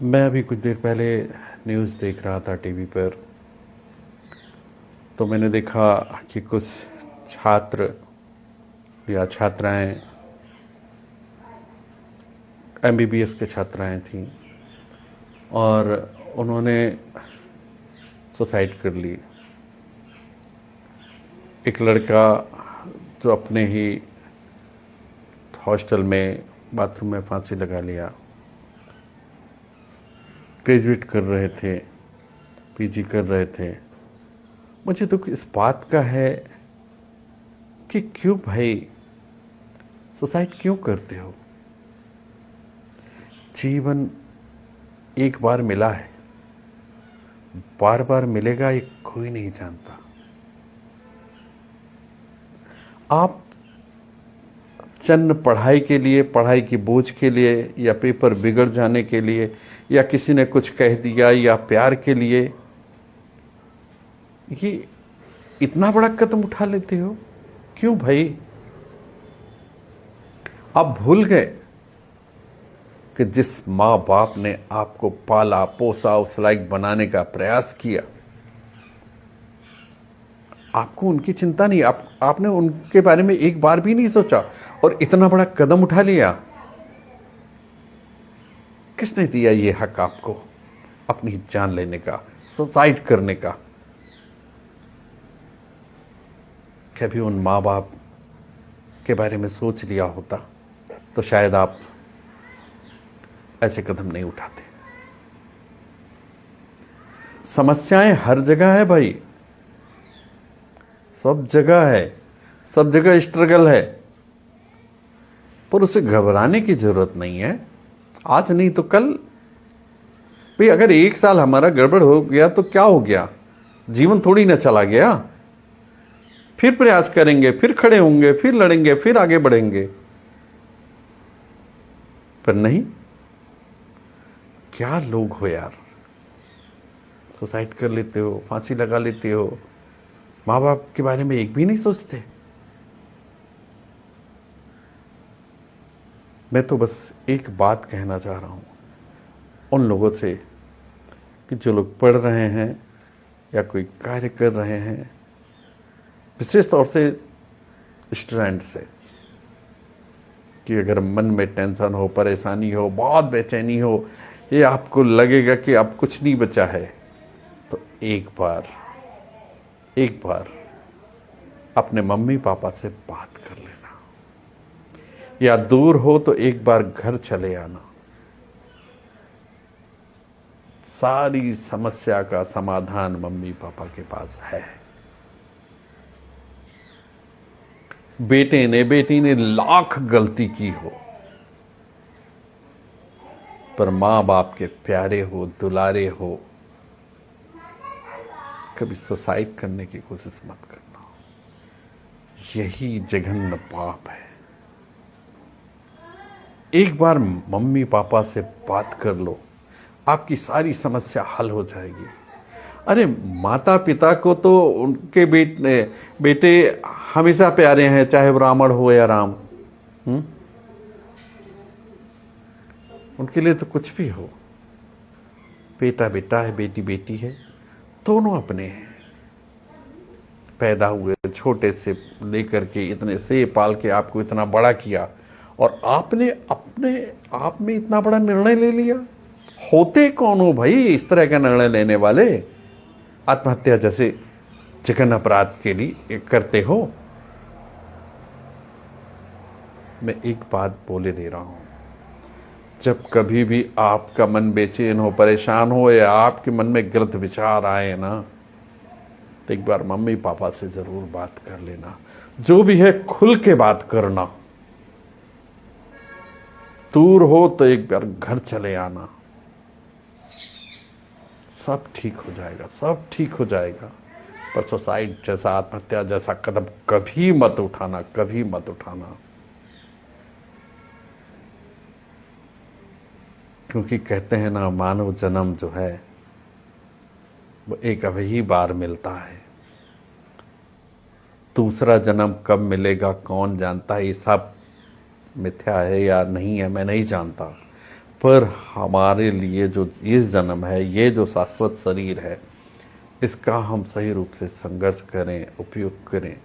मैं अभी कुछ देर पहले न्यूज़ देख रहा था टीवी पर। तो मैंने देखा कि कुछ छात्र या छात्राएं एमबीबीएस के छात्राएं थीं और उन्होंने सुसाइड कर ली। एक लड़का जो अपने ही हॉस्टल में बाथरूम में फांसी लगा लिया। ग्रेजुएट कर रहे थे, पीजी कर रहे थे। मुझे दुख इस बात का है कि क्यों भाई सुसाइड क्यों करते हो। जीवन एक बार मिला है, बार बार मिलेगा ये कोई नहीं जानता। आप चंद पढ़ाई के लिए, पढ़ाई की बोझ के लिए, या पेपर बिगड़ जाने के लिए, या किसी ने कुछ कह दिया, या प्यार के लिए ये इतना बड़ा कदम उठा लेते हो क्यों भाई। आप भूल गए कि जिस माँ बाप ने आपको पाला पोसा, उस लायक बनाने का प्रयास किया, आपको उनकी चिंता नहीं। आपने उनके बारे में एक बार भी नहीं सोचा और इतना बड़ा कदम उठा लिया। किसने दिया ये हक आपको अपनी जान लेने का, सुसाइड करने का। कभी उन माँ बाप के बारे में सोच लिया होता तो शायद आप ऐसे कदम नहीं उठाते। समस्याएं हर जगह है भाई, सब जगह है, सब जगह स्ट्रगल है, पर उसे घबराने की जरूरत नहीं है। आज नहीं तो कल भाई। अगर एक साल हमारा गड़बड़ हो गया तो क्या हो गया, जीवन थोड़ी ना चला गया। फिर प्रयास करेंगे, फिर खड़े होंगे, फिर लड़ेंगे, फिर आगे बढ़ेंगे। पर नहीं, क्या लोग हो यार, सुसाइड कर लेते हो, फांसी लगा लेते हो, माँ बाप के बारे में एक भी नहीं सोचते। मैं तो बस एक बात कहना चाह रहा हूं उन लोगों से कि जो लोग पढ़ रहे हैं या कोई कार्य कर रहे हैं, विशेष तौर से स्टूडेंट से, कि अगर मन में टेंशन हो, परेशानी हो, बहुत बेचैनी हो, ये आपको लगेगा कि अब कुछ नहीं बचा है, तो एक बार अपने मम्मी पापा से बात कर लेना, या दूर हो तो एक बार घर चले आना। सारी समस्या का समाधान मम्मी पापा के पास है। बेटे ने, बेटी ने लाख गलती की हो, पर मां बाप के प्यारे हो, दुलारे हो, कभी सुसाइड करने की कोशिश मत करना। यही जघन्य पाप है। एक बार मम्मी पापा से बात कर लो, आपकी सारी समस्या हल हो जाएगी। अरे माता पिता को तो उनके बेटे हमेशा प्यारे हैं, चाहे वो रावण हो या राम। उनके लिए तो कुछ भी हो। बेटा बेटा है, बेटी बेटी है, दोनों अपने हैं। पैदा हुए छोटे से लेकर के इतने से पाल के आपको इतना बड़ा किया, और आपने अपने आप में इतना बड़ा निर्णय ले लिया। होते कौन हो भाई इस तरह का निर्णय लेने वाले। आत्महत्या जैसे जघन्य अपराध के लिए करते हो। मैं एक बात बोले दे रहा हूं, जब कभी भी आपका मन बेचैन हो, परेशान हो, या आपके मन में गलत विचार आए ना, तो एक बार मम्मी पापा से जरूर बात कर लेना। जो भी है खुल के बात करना। दूर हो तो एक बार घर चले आना। सब ठीक हो जाएगा, सब ठीक हो जाएगा। पर सुसाइड जैसा, आत्महत्या जैसा कदम कभी मत उठाना, कभी मत उठाना। क्योंकि कहते हैं ना, मानव जन्म जो है वो एक अभी बार मिलता है। दूसरा जन्म कब मिलेगा कौन जानता है। ये सब मिथ्या है या नहीं है मैं नहीं जानता, पर हमारे लिए जो ये जन्म है, ये जो शाश्वत शरीर है, इसका हम सही रूप से संघर्ष करें, उपयोग करें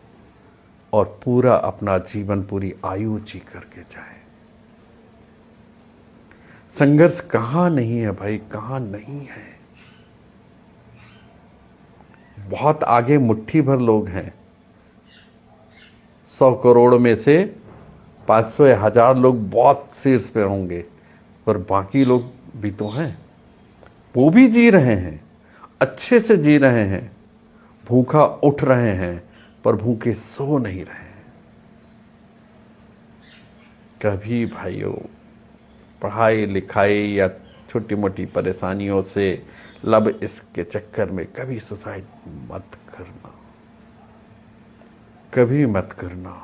और पूरा अपना जीवन, पूरी आयु जी करके जाए। संघर्ष कहाँ नहीं है भाई, कहाँ नहीं है। बहुत आगे मुट्ठी भर लोग हैं। 100 करोड़ में से 500 या 1000 लोग बहुत शीर्ष पे होंगे, पर बाकी लोग भी तो हैं, वो भी जी रहे हैं, अच्छे से जी रहे हैं, भूखा उठ रहे हैं, पर भूखे सो नहीं रहे हैं। कभी भाइयों पढ़ाई लिखाई या छोटी मोटी परेशानियों से लब इसके चक्कर में कभी सुसाइड मत करना, कभी मत करना।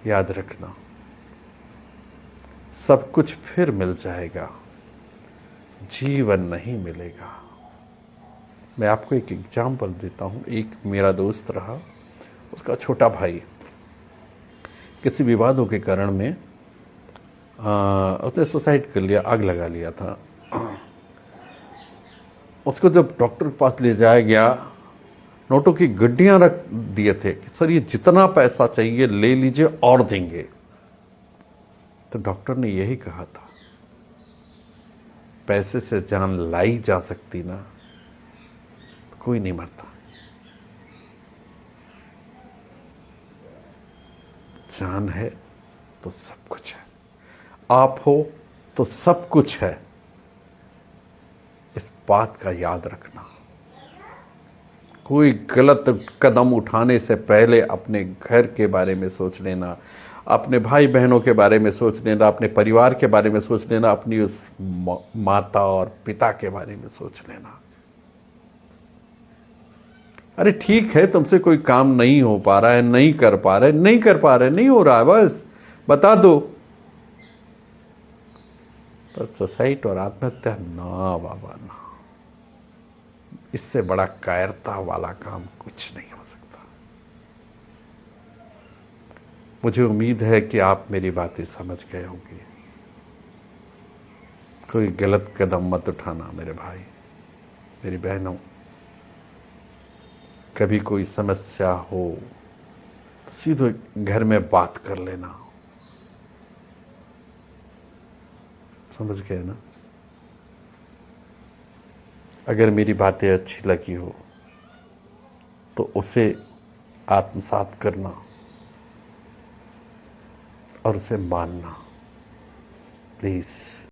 याद रखना, सब कुछ फिर मिल जाएगा, जीवन नहीं मिलेगा। मैं आपको एक एग्जाम्पल देता हूं। एक मेरा दोस्त रहा, उसका छोटा भाई किसी विवादों के कारण में उसने सुसाइड कर लिया, आग लगा लिया था। उसको जब डॉक्टर के पास ले जाया गया, नोटों की गड्डियां रख दिए थे कि सर ये जितना पैसा चाहिए ले लीजिए और देंगे। तो डॉक्टर ने यही कहा था, पैसे से जान लाई जा सकती ना, तो कोई नहीं मरता। जान है तो सब कुछ है, आप हो तो सब कुछ है। इस बात का याद रखना। कोई गलत कदम उठाने से पहले अपने घर के बारे में सोच लेना, अपने भाई बहनों के बारे में सोच लेना, अपने परिवार के बारे में सोच लेना, अपनी उस माता और पिता के बारे में सोच लेना। अरे ठीक है, तुमसे कोई काम नहीं हो पा रहा है, नहीं कर पा रहे, नहीं हो रहा है, बस बता दो। पर सुसाइड और आत्महत्या ना बाबा ना, इससे बड़ा कायरता वाला काम कुछ नहीं हो सकता। मुझे उम्मीद है कि आप मेरी बातें समझ गए होंगे। कोई गलत कदम मत उठाना मेरे भाई, मेरी बहनों। कभी कोई समस्या हो तो सीधे घर में बात कर लेना, समझ गए ना। अगर मेरी बातें अच्छी लगी हो तो उसे आत्मसात करना और उसे मानना, प्लीज।